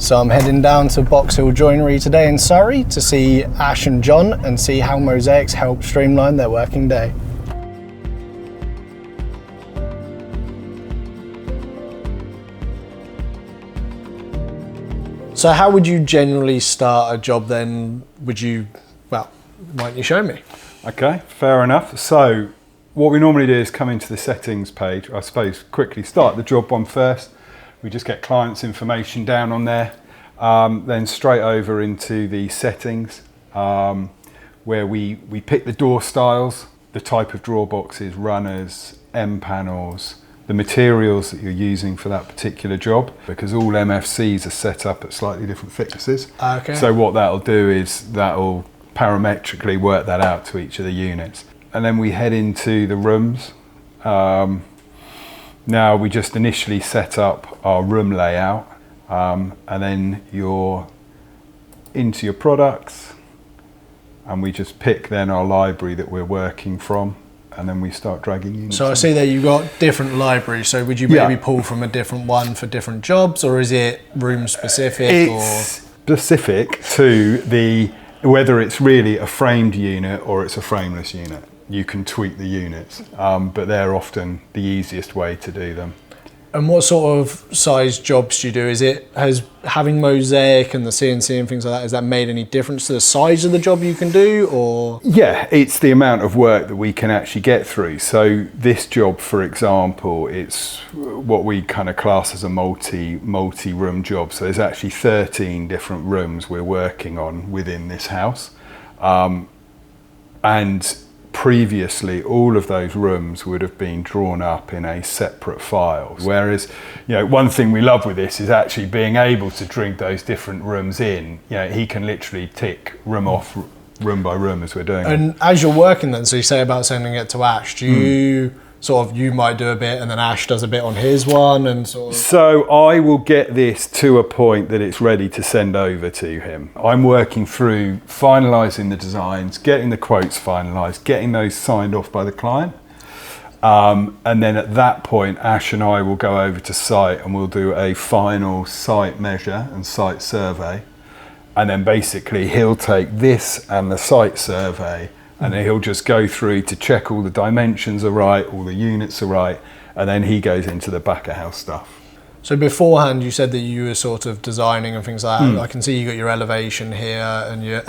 So I'm heading down to Boxhill Joinery today in Surrey to see Ash and John and see how Mozaics help streamline their working day. So how would you generally start a job then? Why don't you show me? Okay, fair enough. So what we normally do is come into the settings page. I suppose quickly start the job one first. We just get clients' information down on there, then straight over into the settings where we pick the door styles, the type of drawer boxes, runners, M panels, the materials that you're using for that particular job, because all MFCs are set up at slightly different thicknesses. Okay. So what that'll do is that'll parametrically work that out to each of the units. And then we head into the rooms. Now we just initially set up our room layout, and then you're into your products, and we just pick then our library that we're working from, and then we start dragging units. So I see that you've got different libraries, so would you maybe pull from a different one for different jobs, or is it room specific? It's specific to whether it's really a framed unit or it's a frameless unit. You can tweak the units, but they're often the easiest way to do them. And what sort of size jobs do you do? Has having Mozaik and the CNC and things like that, has that made any difference to the size of the job you can do, or? Yeah, it's the amount of work that we can actually get through. So this job, for example, it's what we kind of class as a multi-room job. So there's actually 13 different rooms we're working on within this house. And previously, all of those rooms would have been drawn up in a separate file. Whereas, one thing we love with this is actually being able to drag those different rooms in. He can literally tick room off, room by room as we're doing it. And as you're working then, so you say about sending it to Ash, do you you might do a bit and then Ash does a bit on his one and sort of? So I will get this to a point that it's ready to send over to him. I'm working through finalising the designs, getting the quotes finalised, getting those signed off by the client. And then at that point, Ash and I will go over to site and we'll do a final site measure and site survey. And then basically he'll take this and the site survey, and then he'll just go through to check all the dimensions are right, all the units are right, and then he goes into the back of house stuff. So beforehand, you said that you were sort of designing and things like that. I can see you got your elevation here and your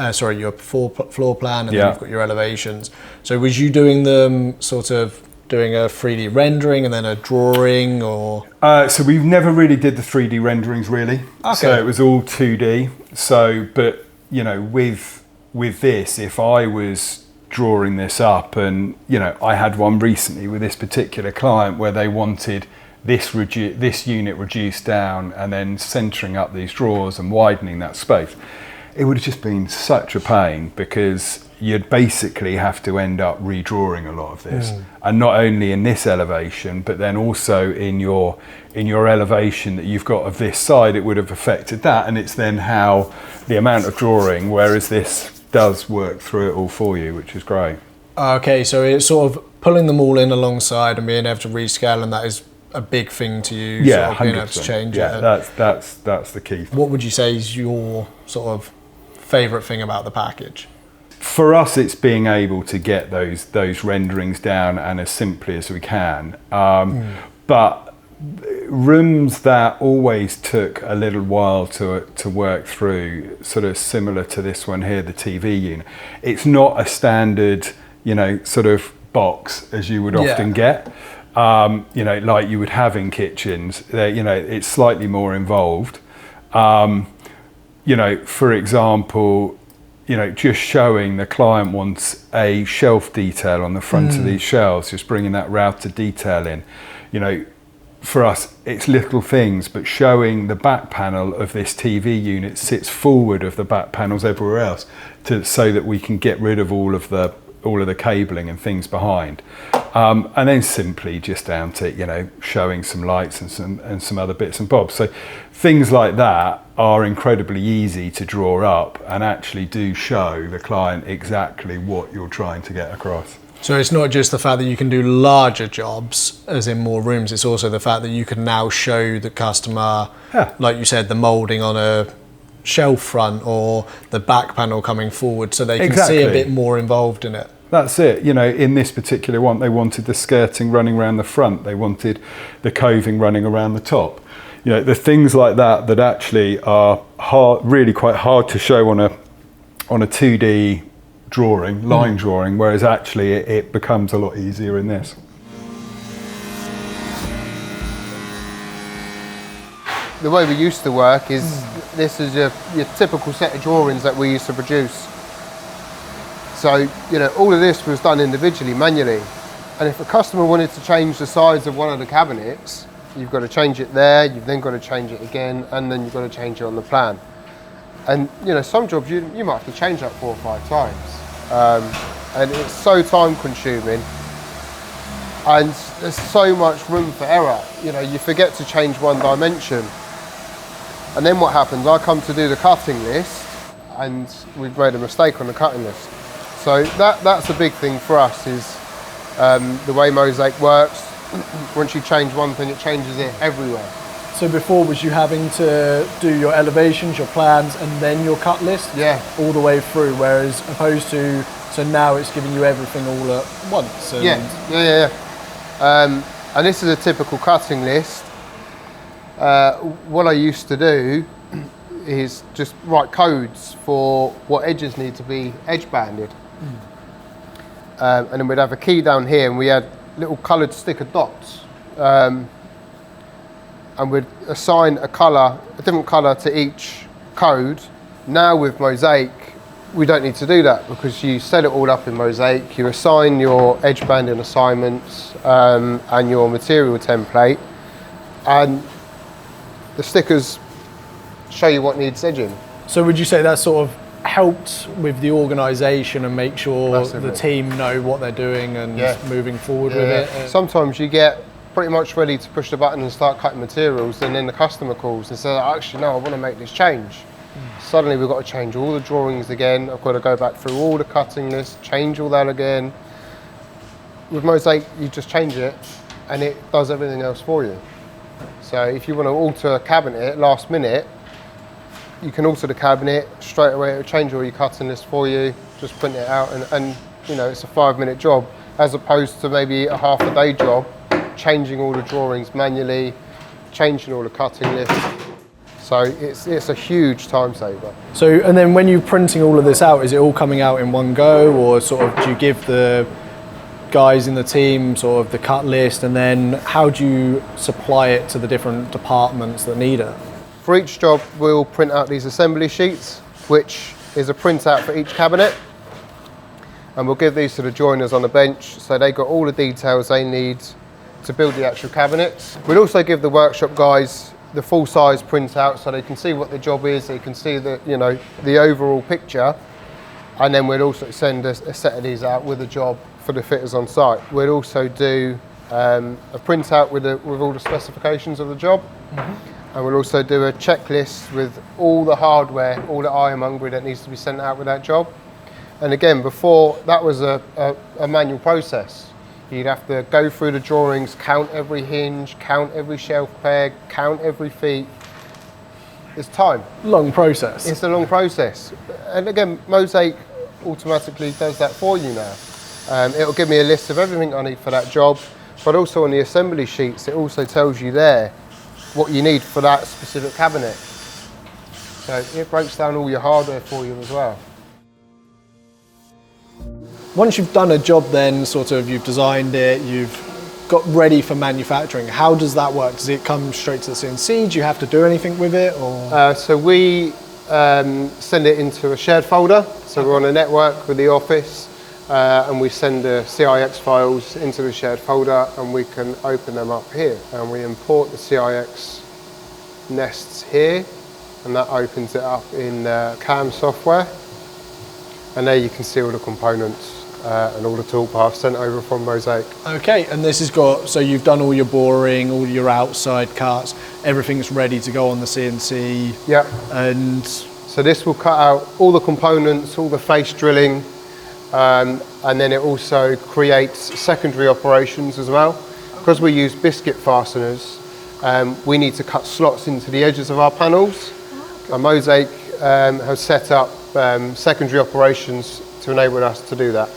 floor plan, and then you've got your elevations. So was you doing them doing a 3D rendering and then a drawing, or? So we've never really did the 3D renderings really. Okay. So it was all 2D. So, but with this, if I was drawing this up, and I had one recently with this particular client where they wanted this unit reduced down and then centering up these drawers and widening that space, it would have just been such a pain, because you'd basically have to end up redrawing a lot of this, and not only in this elevation but then also in your elevation that you've got of this side, it would have affected that, and it's then how the amount of drawing, whereas this does work through it all for you, which is great. Okay, so it's sort of pulling them all in alongside and being able to rescale, and that is a big thing to you. Yeah, being able to change it. Yeah, that's the key. What would you say is your sort of favourite thing about the package? For us, it's being able to get those renderings down and as simply as we can. But rooms that always took a little while to work through, sort of similar to this one here, the TV unit. It's not a standard, sort of box as you would often get, like you would have in kitchens. It's slightly more involved. For example, just showing the client wants a shelf detail on the front of these shelves, just bringing that routed detail in. For us, it's little things, but showing the back panel of this TV unit sits forward of the back panels everywhere else, so that we can get rid of all of the cabling and things behind, and then simply just down to showing some lights and some other bits and bobs. So things like that are incredibly easy to draw up and actually do show the client exactly what you're trying to get across. So it's not just the fact that you can do larger jobs, as in more rooms, it's also the fact that you can now show the customer, like you said, the moulding on a shelf front or the back panel coming forward, so they can see a bit more involved in it. That's it. You know, in this particular one, they wanted the skirting running around the front. They wanted the coving running around the top. You know, the things like that that actually are really quite hard to show on a 2D drawing, line drawing, whereas actually it becomes a lot easier in this. The way we used to work is, this is your typical set of drawings that we used to produce. So, you know, all of this was done individually, manually. And if a customer wanted to change the size of one of the cabinets, you've got to change it there, you've then got to change it again, and then you've got to change it on the plan. And, you know, some jobs you might have to change that 4 or 5 times. And it's so time consuming. And there's so much room for error. You know, you forget to change one dimension. And then what happens, I come to do the cutting list, and we've made a mistake on the cutting list. So that's a big thing for us, is the way Mozaik works. Once you change one thing, it changes it everywhere. So before, was you having to do your elevations, your plans, and then your cut list? Yeah. All the way through, whereas opposed to, so now it's giving you everything all at once. And and this is a typical cutting list. What I used to do is just write codes for what edges need to be edge banded. And then we'd have a key down here, and we had little coloured sticker dots. And we'd assign a different colour to each code. Now with Mozaik, we don't need to do that, because you set it all up in Mozaik, you assign your edge banding assignments and your material template, and the stickers show you what needs edging. So would you say that sort of helped with the organisation and make sure the team know what they're doing and moving forward with it? Sometimes you get pretty much ready to push the button and start cutting materials, and then the customer calls and says, actually no, I want to make this change. Suddenly we've got to change all the drawings again. I've got to go back through all the cutting lists, change all that again. With Mozaik, you just change it and it does everything else for you. So if you want to alter a cabinet last minute, you can alter the cabinet straight away. It'll change all your cutting list for you. Just print it out, and you know, it's a 5-minute job, as opposed to maybe a half-a-day job, changing all the drawings manually, changing all the cutting lists. So it's a huge time saver. So, and then when you're printing all of this out, is it all coming out in one go, or sort of do you give the guys in the team sort of the cut list, and then how do you supply it to the different departments that need it? For each job, we'll print out these assembly sheets, which is a printout for each cabinet. And we'll give these to the joiners on the bench, so they got all the details they need to build the actual cabinets. We'll also give the workshop guys the full size printout, so they can see what the job is, they can see the, you know, the overall picture. And then we'll also send a set of these out with a job for the fitters on site. We'll also do a printout with all the specifications of the job. And we'll also do a checklist with all the hardware, all the ironmongery that needs to be sent out with that job. And again, before, that was a manual process. You'd have to go through the drawings, count every hinge, count every shelf peg, count every feet. It's time. Long process. It's a long process. And again, Mozaik automatically does that for you now. It'll give me a list of everything I need for that job, but also on the assembly sheets, it also tells you there what you need for that specific cabinet. So it breaks down all your hardware for you as well. Once you've done a job then, sort of you've designed it, you've got ready for manufacturing, how does that work? Does it come straight to the CNC? Do you have to do anything with it? Or? So we send it into a shared folder. So we're on a network with the office, and we send the CIX files into the shared folder, and we can open them up here. And we import the CIX nests here, and that opens it up in CAM software. And there you can see all the components and all the toolpaths sent over from Mozaik. Okay, and this has got, so you've done all your boring, all your outside cuts, everything's ready to go on the CNC. Yeah. And so this will cut out all the components, all the face drilling, and then it also creates secondary operations as well. Because we use biscuit fasteners, we need to cut slots into the edges of our panels. And Mozaik has set up secondary operations to enable us to do that.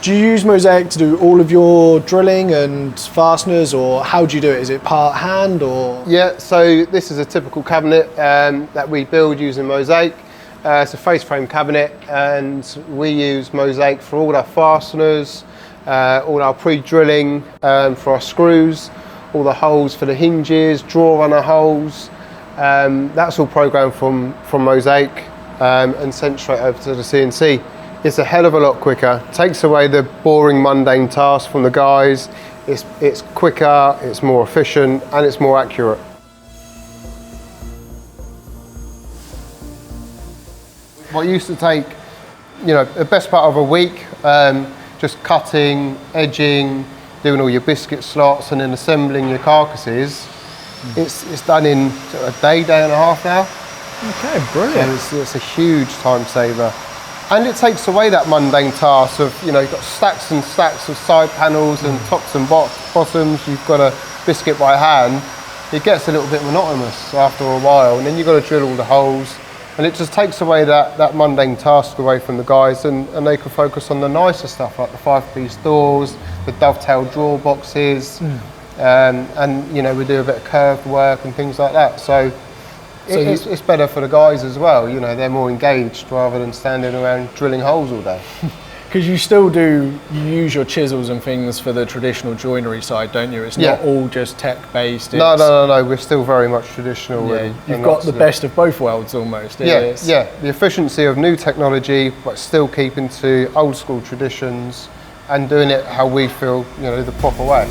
Do you use Mozaik to do all of your drilling and fasteners, or how do you do it? Is it part hand or? Yeah, so this is a typical cabinet that we build using Mozaik. It's a face frame cabinet, and we use Mozaik for all our fasteners, all our pre-drilling for our screws, all the holes for the hinges, drawer runner holes. That's all programmed from Mozaik and sent straight over to the CNC. It's a hell of a lot quicker, takes away the boring mundane tasks from the guys. It's quicker, it's more efficient, and it's more accurate. What used to take, the best part of a week, just cutting, edging, doing all your biscuit slots and then assembling your carcasses, it's done in a day and a half now. Okay, brilliant. So it's a huge time saver. And it takes away that mundane task of, you've got stacks and stacks of side panels and tops and bottoms, you've got to biscuit by hand. It gets a little bit monotonous after a while, and then you've got to drill all the holes. And it just takes away that mundane task away from the guys, and they can focus on the nicer stuff like the 5-piece doors, the dovetail drawer boxes, and we do a bit of curved work and things like that. So it's better for the guys as well. They're more engaged rather than standing around drilling holes all day. Because you use your chisels and things for the traditional joinery side, don't you? It's not all just tech-based. No. We're still very much traditional. Yeah, you've got the best of both worlds almost. Yeah. The efficiency of new technology, but still keeping to old school traditions and doing it how we feel, the proper way.